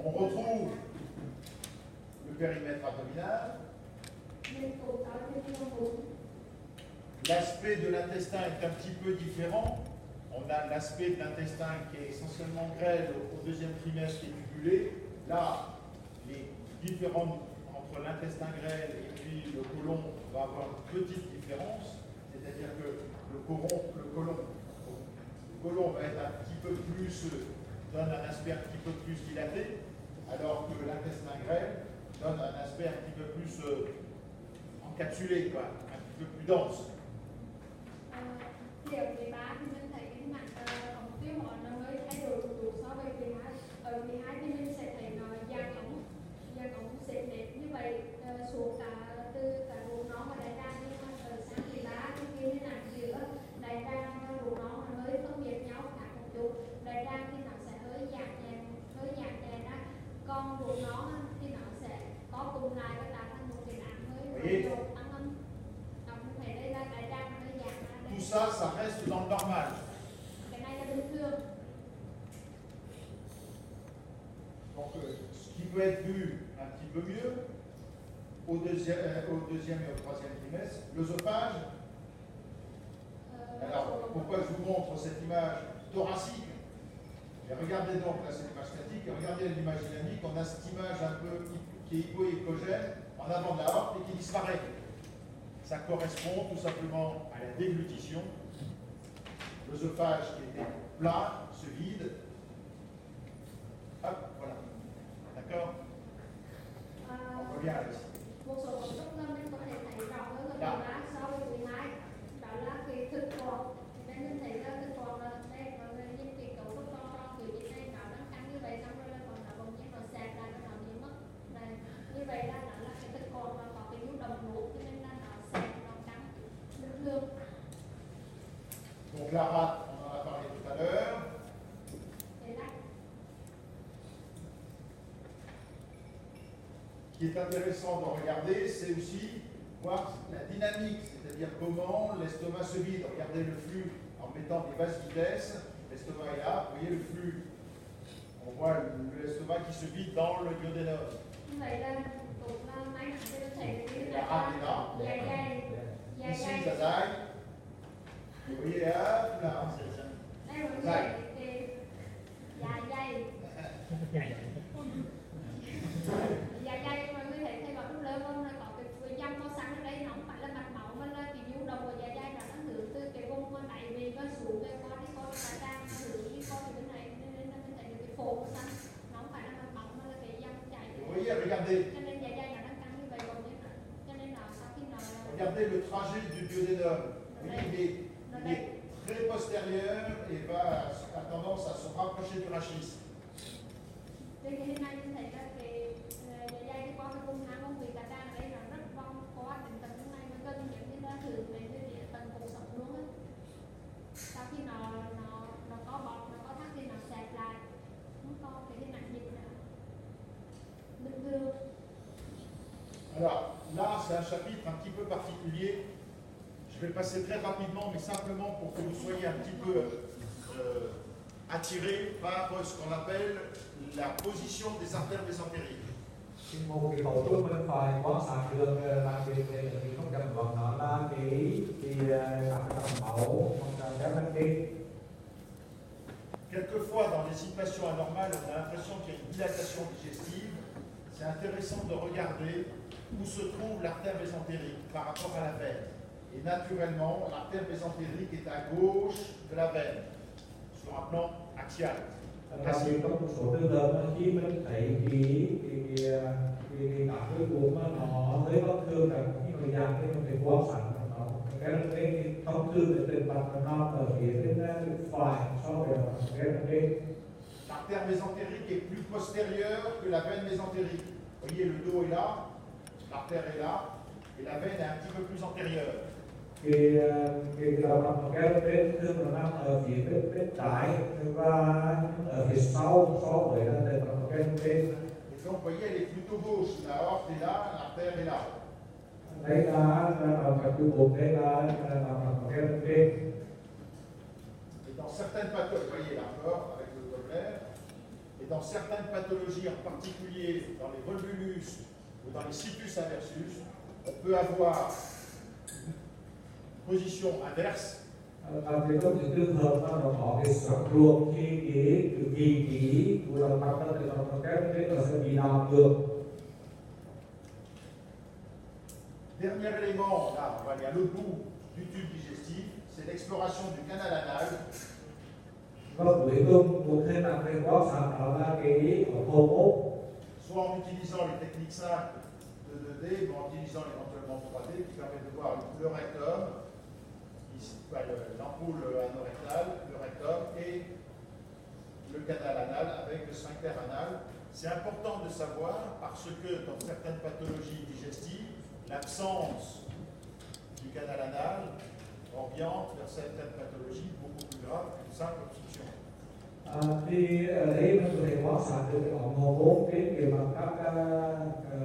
On retrouve le périmètre abdominal. L'aspect de l'intestin est un petit peu différent. On a l'aspect de l'intestin qui est essentiellement grêle au deuxième trimestre et tubulé. Là, les différences entre l'intestin grêle et puis le côlon va avoir une petite différence. C'est-à-dire que le côlon va être un petit peu plus, donne un aspect un petit peu plus dilaté, alors que l'intestin grêle donne un aspect un petit peu plus encapsulé, quoi, un petit peu plus dense. Thì ở 13 thì mình thấy cái mặt ống tiêu hóa nó mới thay đổi một chút so với 12. Ở 12 thì mình sẽ thấy nó dang ống xếp nếp như vậy xuống từ cả ruột nó và đại tràng, nhưng mà ở sang 13 thì khi nó nằm giữa đại tràng và ruột nó hơi phân biệt nhau khác một chút. Đại tràng thì nó sẽ hơi dạt nhẹ ra, còn ruột nó thì nó sẽ có cùng lại và tạo thành một cái nặng hơi tăng âm. Donc mình thấy đây là đại tràng hơi dạt ra. Tout ça, ça reste dans le normal. Donc, ce qui peut être vu un petit peu mieux au deuxième et au troisième trimestre, l'œsophage. Alors, pourquoi je vous montre cette image thoracique? Et regardez donc là cette image statique, et regardez l'image dynamique. On a cette image un peu qui est hypoécogène en avant de la horte et qui disparaît. Ça correspond tout simplement à la déglutition. L'œsophage qui était plat se vide. Hop, voilà. D'accord? On revient là ici. Một số cấu trúc mình có thể thấy rõ hơn ở 13 so với 12. Đó là cái thực quản. Nên mình thấy là thực quản là đây, nó là những cái cấu trúc to phía trên này nó đang căng như vậy, xong rồi là còn nó bỗng nhiên nó xẹp lại và nó biến mất. Này, như vậy là nó là cái thực quản và có cái nhu động nút, cho nên là nó xẹp, nó căng bình thường. Donc la rate, on en a parlé tout à l'heure. Ce qui est intéressant de regarder, c'est aussi voir la dynamique, c'est-à-dire comment l'estomac se vide. Regardez le flux en mettant des basses vitesses. L'estomac est là, vous voyez le flux. On voit l'estomac qui se vide dans le duodénum. La rate est là. Ici, ça zaille. Vous voyez, hop là. Zaille. Dạ dày mọi người thấy thay vào trong lớn không, là có cái dăm màu xanh ở đây, nó không phải là mạch máu mà là cái nhu động của dạ dày, nó hướng từ cái vùng đáy vì và xuống cái con đại tràng, nó hướng đi con từ bên này, nên là mình thấy được cái phổ màu xanh, nó không phải là mạch máu mà là cái dăm chảy. Cho nên dạ dày nó đang căng như vậy, còn cho nên là sau khi nó regardez le trajet du duodénum. Vous voyez, il est très postérieur et a tendance à se rapprocher du rachis. Trên cái hình này mình thấy là cái dạ dày đi qua cái vùng hang vùng vị đại tràng ở đây nó rất vòng qua đến tận bên này, nó gần giống như là thử đến cái tận cuộc sống luôn á. Sau khi nó có bọt, nó có thắt thì nó xẹp lại, không có cái hình ảnh dịch nữa. Bình thường. Alors là, c'est un chapitre un petit peu particulier. Je vais le passer très rapidement, mais simplement pour que vous soyez un petit peu attiré par ce qu'on appelle la position des artères mésentériques. Một cái cấu trúc bên phải quan sát được đặc biệt về những không cần vật đó là cái dòng máu hoặc là các vấn đề. Quelquefois, dans les situations anormales, on a l'impression qu'il y a une dilatation digestive. C'est intéressant de regarder où se trouve l'artère mésentérique par rapport à la veine. Et naturellement, l'artère mésentérique est à gauche de la veine, sur un plan axial. Đặc biệt trong một số trường hợp khi mình thấy cái cúm nó hơi bất thường là khi thời gian thì mình phải quan sát nó cái thông thường là tình mặt nó ở phía bên phải so với cái l'artère mésentérique est plus postérieure que la veine mésentérique. Vous voyez, le dos est là, l'artère est là, et la veine est un petit peu plus antérieure. cái động cái bên thường nó nằm ở phía bên trái và ở phía sau so với là cái bên. Et donc, vous voyez, elle est plutôt gauche. La horte est là, l'artère est là. Đây là cái cúm đây là cái bên. Et dans certaines pathologies, vous voyez là encore avec le Doppler, et dans certaines pathologies, en particulier dans les volvulus ou dans les situs inversus, on peut avoir une position inverse. Thì có những trường hợp mà nó có cái sặc ruột khi cái vị trí của động mạch đó thì nó cái nó sẽ bị đảo ngược. Dernier élément, là on va aller à l'autre bout du tube digestif, c'est l'exploration du canal anal. Và cuối cùng một thêm là cái quá sản đó là cái hộp ốc. Soit en utilisant les techniques simples de 2D, ou en utilisant éventuellement 3D, qui permet de voir le rectum, l'ampoule anorectale, le rectum et le canal anal avec le sphincter anal. C'est important de savoir parce que dans certaines pathologies digestives, l'absence du canal anal oriente vers certaines pathologies beaucoup plus graves qu'une simple obstruction. Thì ở đây mình có thể quan sát được cái ống hộp ốc trên cái mặt các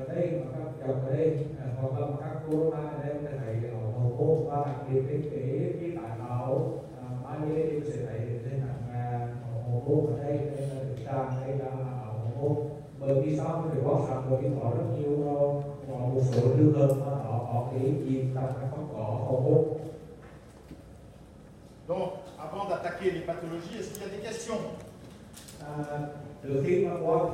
đây mà các dòng ở đây hoặc là các corona ở đây mình thấy cái ống hộp ốc và đặc biệt cái tải máu mai đây sẽ thấy trên là ống hộp ốc ở đây là thực trạng đây là ống hộp ốc. Bởi vì sao mình phải quan sát bởi vì có rất nhiều một số trường hợp mà nó có cái gì là không có hộp ốc. Donc, avant d'attaquer les pathologies, est-ce qu'il y a des questions? Trước khi mà qua